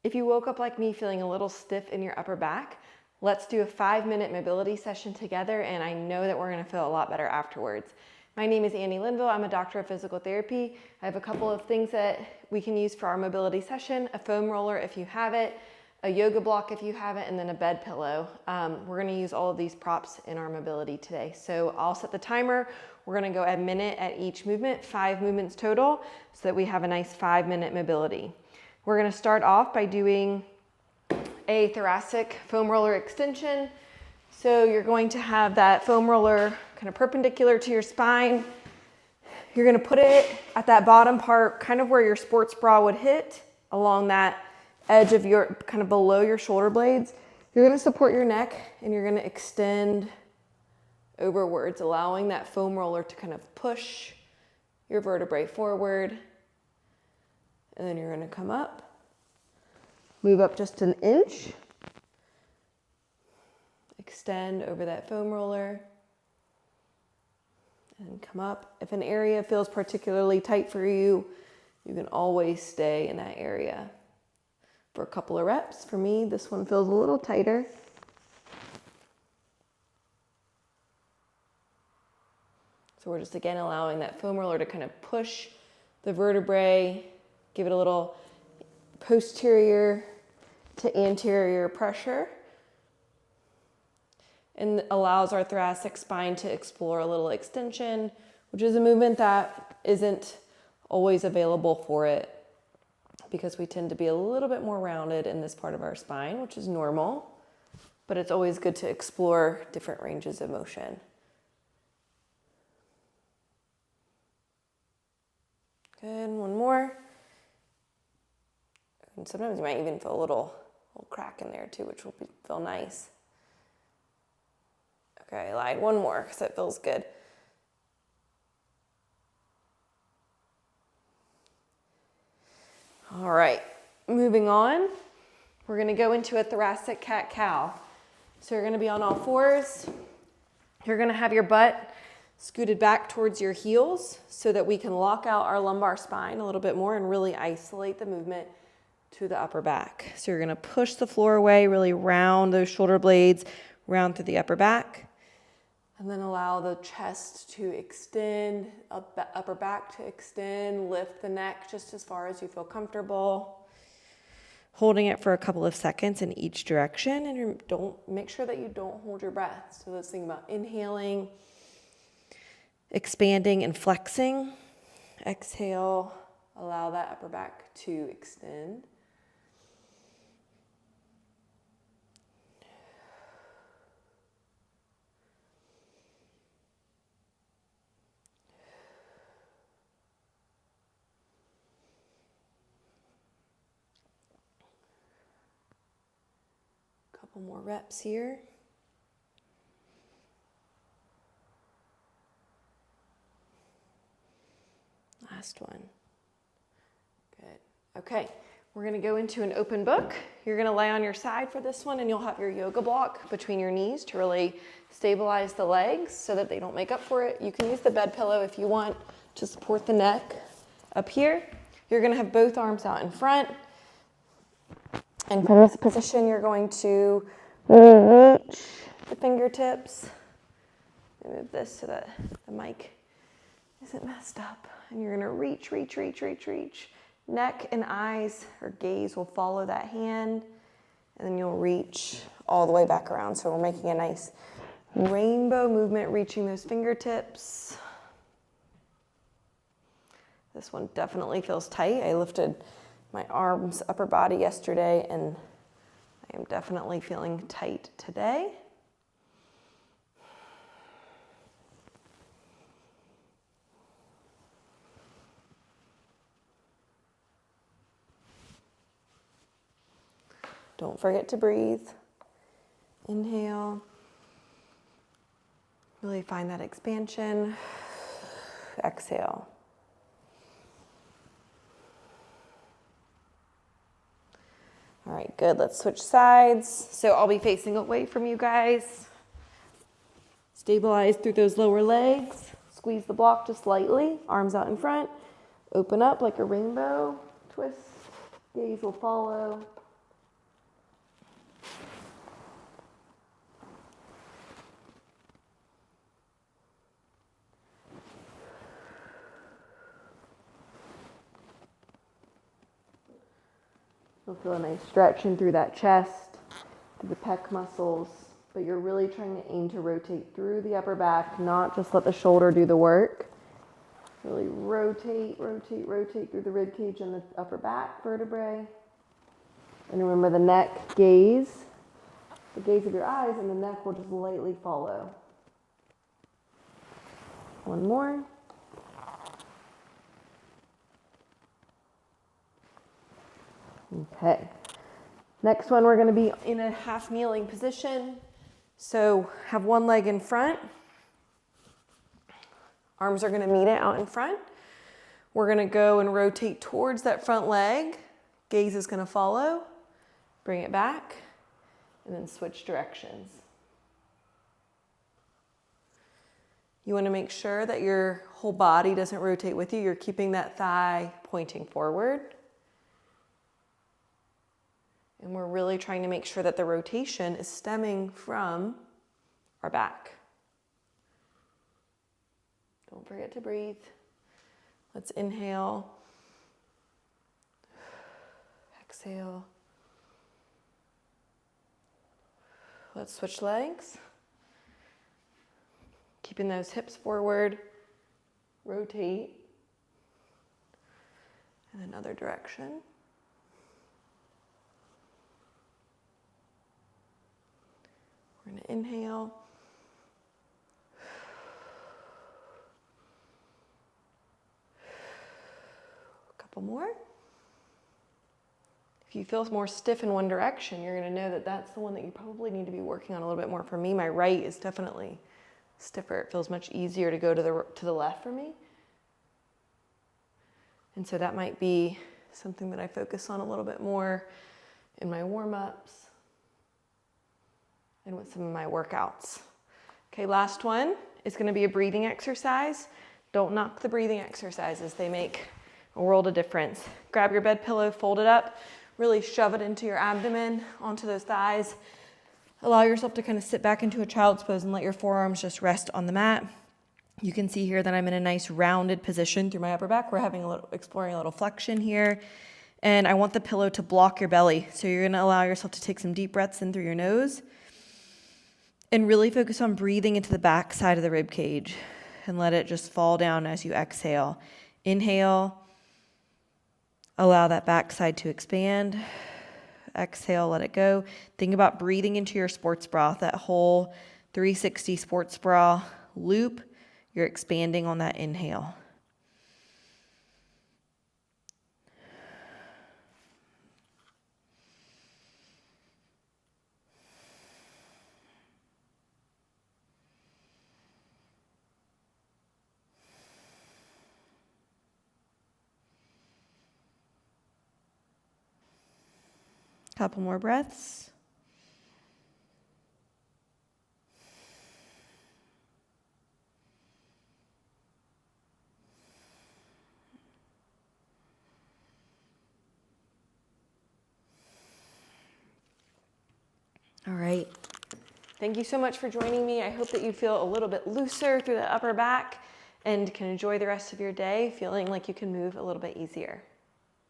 If you woke up like me feeling a little stiff in your upper back, let's do a 5-minute mobility session together, and I know that we're gonna feel a lot better afterwards. My name is Annie Linville. I'm a doctor of physical therapy. I have a couple of things that we can use for our mobility session: a foam roller if you have it, a yoga block if you have it, and then a bed pillow. We're gonna use all of these props in our mobility today. So I'll set the timer. We're gonna go a minute at each movement, 5 movements total, so that we have a nice 5-minute mobility. We're gonna start off by doing a thoracic foam roller extension. So you're going to have that foam roller kind of perpendicular to your spine. You're gonna put it at that bottom part, kind of where your sports bra would hit, along that edge of your, kind of below your shoulder blades. You're gonna support your neck and you're gonna extend overwards, allowing that foam roller to kind of push your vertebrae forward. And then you're gonna come up, move up just an inch, extend over that foam roller, and come up. If an area feels particularly tight for you, you can always stay in that area for a couple of reps. For me, this one feels a little tighter. So we're just again allowing that foam roller to kind of push the vertebrae, give it a little posterior to anterior pressure, and allows our thoracic spine to explore a little extension, which is a movement that isn't always available for it because we tend to be a little bit more rounded in this part of our spine, which is normal, but it's always good to explore different ranges of motion. Good, one more. And sometimes you might even feel a little crack in there too, which will feel nice. Okay, I lied. One more because it feels good. All right, moving on. We're gonna go into a thoracic cat-cow. So you're gonna be on all fours. You're gonna have your butt scooted back towards your heels so that we can lock out our lumbar spine a little bit more and really isolate the movement to the upper back. So you're gonna push the floor away, really round those shoulder blades, round through the upper back, and then allow the chest to extend, upper back to extend, lift the neck just as far as you feel comfortable. Holding it for a couple of seconds in each direction, and make sure that you don't hold your breath. So let's think about inhaling, expanding and flexing. Exhale, allow that upper back to extend. Couple more reps here. Last one. Good. Okay, we're gonna go into an open book. You're gonna lay on your side for this one, and you'll have your yoga block between your knees to really stabilize the legs so that they don't make up for it. You can use the bed pillow if you want to support the neck up here. You're gonna have both arms out in front. And from this position, you're going to reach the fingertips. Move this so that the mic isn't messed up. And you're gonna reach. Neck and eyes or gaze will follow that hand. And then you'll reach all the way back around. So we're making a nice rainbow movement, reaching those fingertips. This one definitely feels tight. I lifted my arms, upper body yesterday, and I am definitely feeling tight today. Don't forget to breathe. Inhale. Really find that expansion. Exhale. All right, good. Let's switch sides. So I'll be facing away from you guys. Stabilize through those lower legs. Squeeze the block just lightly. Arms out in front. Open up like a rainbow. Twist. Gaze will follow. You'll feel a nice stretching through that chest, through the pec muscles, but you're really trying to aim to rotate through the upper back, not just let the shoulder do the work. Really rotate, rotate, rotate through the rib cage and the upper back vertebrae. And remember the neck gaze, the gaze of your eyes, and the neck will just lightly follow. One more. Okay. Next one, we're going to be in a half kneeling position. So have one leg in front. Arms are going to meet it out in front. We're going to go and rotate towards that front leg. Gaze is going to follow. Bring it back, and then switch directions. You want to make sure that your whole body doesn't rotate with you. You're keeping that thigh pointing forward. And we're really trying to make sure that the rotation is stemming from our back. Don't forget to breathe. Let's inhale. Exhale. Let's switch legs. Keeping those hips forward. Rotate. In another direction. We're going to inhale. A couple more. If you feel more stiff in one direction, you're going to know that that's the one that you probably need to be working on a little bit more. For me, my right is definitely stiffer. It feels much easier to go to the left for me. And so that might be something that I focus on a little bit more in my warm-ups and with some of my workouts. Okay, last one is going to be a breathing exercise. Don't knock the breathing exercises. They make a world of difference. Grab your bed pillow, fold it up, really shove it into your abdomen, onto those thighs. Allow yourself to kind of sit back into a child's pose and let your forearms just rest on the mat. You can see here that I'm in a nice rounded position through my upper back. We're exploring a little flexion here. And I want the pillow to block your belly. So you're going to allow yourself to take some deep breaths in through your nose and really focus on breathing into the back side of the rib cage and let it just fall down as you exhale. Inhale. Allow that backside to expand. Exhale, let it go. Think about breathing into your sports bra, that whole 360 sports bra loop. You're expanding on that inhale. Couple more breaths. All right. Thank you so much for joining me. I hope that you feel a little bit looser through the upper back and can enjoy the rest of your day feeling like you can move a little bit easier.